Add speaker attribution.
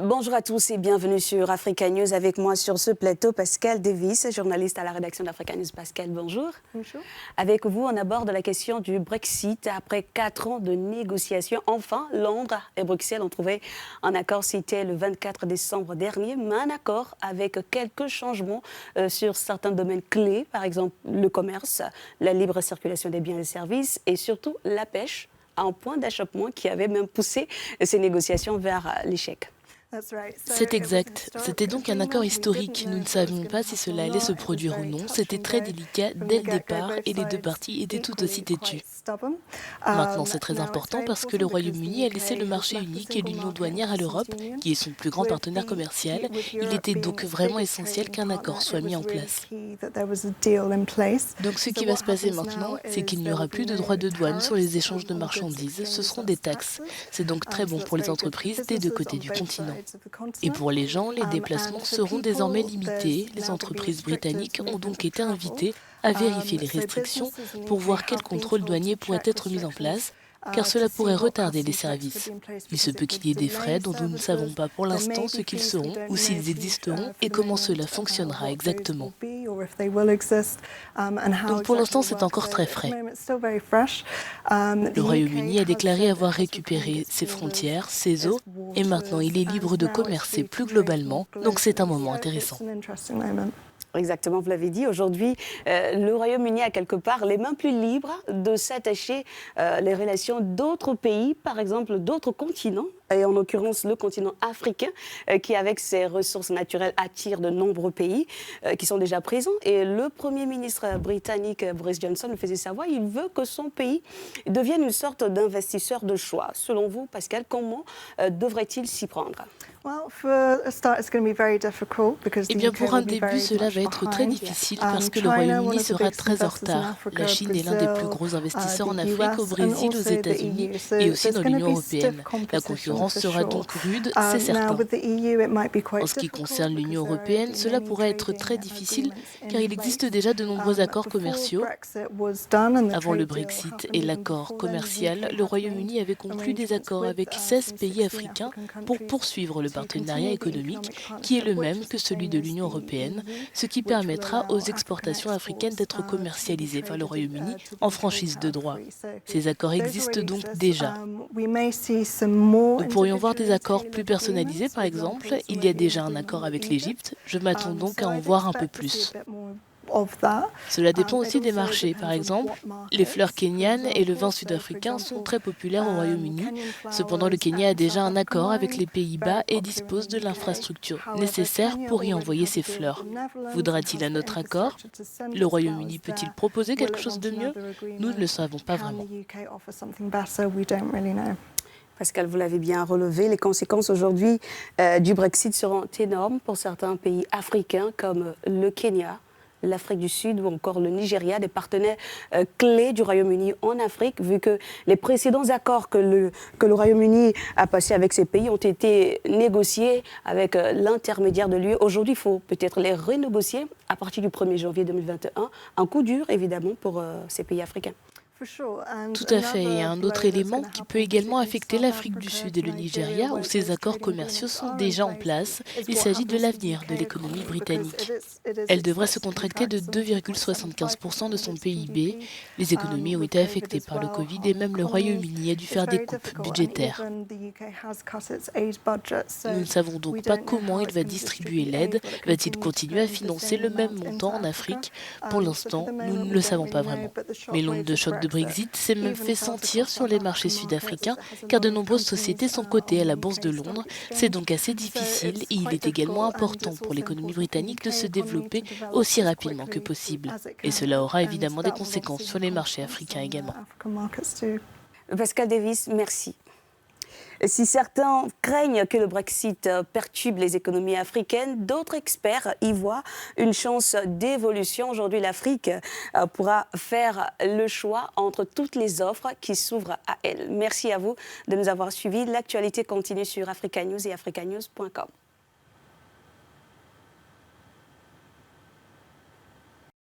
Speaker 1: Bonjour à tous et bienvenue sur Africa News. Avec moi sur ce plateau, Pascal Davis, journaliste à la rédaction d'Africa News. Pascal, bonjour.
Speaker 2: Bonjour.
Speaker 1: Avec vous, on aborde la question du Brexit. Après 4 ans de négociations, enfin, Londres et Bruxelles ont trouvé un accord cité le 24 décembre dernier, mais un accord avec quelques changements sur certains domaines clés, par exemple le commerce, la libre circulation des biens et services et surtout la pêche, un point d'achoppement qui avait même poussé ces négociations vers l'échec.
Speaker 3: C'est exact. C'était donc un accord historique. Nous ne savions pas si cela allait se produire ou non. C'était très délicat dès le départ et les deux parties étaient tout aussi têtues. Maintenant, c'est très important parce que le Royaume-Uni a laissé le marché unique et l'union douanière à l'Europe, qui est son plus grand partenaire commercial. Il était donc vraiment essentiel qu'un accord soit mis en place. Donc ce qui va se passer maintenant, c'est qu'il n'y aura plus de droits de douane sur les échanges de marchandises. Ce seront des taxes. C'est donc très bon pour les entreprises des deux côtés du continent. Et pour les gens, les déplacements seront désormais limités. Les entreprises britanniques ont donc été invitées à vérifier les restrictions pour voir quel contrôle douanier pourrait être mis en place, car cela pourrait retarder les services. Il se peut qu'il y ait des frais dont nous ne savons pas pour l'instant ce qu'ils seront ou s'ils existeront et comment cela fonctionnera exactement. Donc pour l'instant, c'est encore très frais. Le Royaume-Uni a déclaré avoir récupéré ses frontières, ses eaux, et maintenant il est libre de commercer plus globalement, donc c'est un moment intéressant.
Speaker 1: Exactement, vous l'avez dit. Aujourd'hui, le Royaume-Uni a quelque part les mains plus libres de s'attacher les relations d'autres pays, par exemple d'autres continents, et en l'occurrence le continent africain, qui avec ses ressources naturelles attire de nombreux pays qui sont déjà présents. Et le Premier ministre britannique Boris Johnson le faisait savoir, il veut que son pays devienne une sorte d'investisseur de choix. Selon vous, Pascal, comment devrait-il s'y prendre ?
Speaker 3: Eh bien, pour un début, cela va être très difficile parce que le Royaume-Uni sera très en retard. La Chine est l'un des plus gros investisseurs en Afrique, au Brésil, aux États-Unis et aussi dans l'Union européenne. La concurrence sera donc rude, c'est certain. En ce qui concerne l'Union européenne, cela pourrait être très difficile car il existe déjà de nombreux accords commerciaux. Avant le Brexit et l'accord commercial, le Royaume-Uni avait conclu des accords avec 16 pays africains pour poursuivre le partenariat économique qui est le même que celui de l'Union européenne, ce qui permettra aux exportations africaines d'être commercialisées par le Royaume-Uni en franchise de droit. Ces accords existent donc déjà. Nous pourrions voir des accords plus personnalisés, par exemple. Il y a déjà un accord avec l'Égypte. Je m'attends donc à en voir un peu plus. Cela dépend aussi des marchés. Par exemple, les fleurs kenyanes et le vin sud-africain sont très populaires au Royaume-Uni. Cependant, le Kenya a déjà un accord avec les Pays-Bas et dispose de l'infrastructure nécessaire pour y envoyer ses fleurs. Voudra-t-il un autre accord? Le Royaume-Uni peut-il proposer quelque chose de mieux? Nous ne le savons pas vraiment.
Speaker 1: Pascal, vous l'avez bien relevé, les conséquences aujourd'hui du Brexit seront énormes pour certains pays africains comme le Kenya, l'Afrique du Sud ou encore le Nigeria, des partenaires clés du Royaume-Uni en Afrique, vu que les précédents accords que le Royaume-Uni a passés avec ces pays ont été négociés avec l'intermédiaire de l'UE. Aujourd'hui, il faut peut-être les renégocier à partir du 1er janvier 2021. Un coup dur, évidemment, pour ces pays africains.
Speaker 3: Tout à fait. Et un autre élément qui peut également affecter l'Afrique du Sud et le Nigeria, où ces accords commerciaux sont déjà en place, il s'agit de l'avenir de l'économie britannique. Elle devrait se contracter de 2,75% de son PIB. Les économies ont été affectées par le Covid et même le Royaume-Uni a dû faire des coupes budgétaires. Nous ne savons donc pas comment il va distribuer l'aide. Va-t-il continuer à financer le même montant en Afrique? Pour l'instant, nous ne le savons pas vraiment. Mais l'onde de choc de Brexit s'est même fait sentir sur les marchés sud-africains car de nombreuses sociétés sont cotées à la Bourse de Londres. C'est donc assez difficile et il est également important pour l'économie britannique de se développer aussi rapidement que possible. Et cela aura évidemment des conséquences sur les marchés africains également.
Speaker 1: Pascal Davis, merci. Si certains craignent que le Brexit perturbe les économies africaines, d'autres experts y voient une chance d'évolution. Aujourd'hui, l'Afrique pourra faire le choix entre toutes les offres qui s'ouvrent à elle. Merci à vous de nous avoir suivis. L'actualité continue sur Africa News et africanews.com.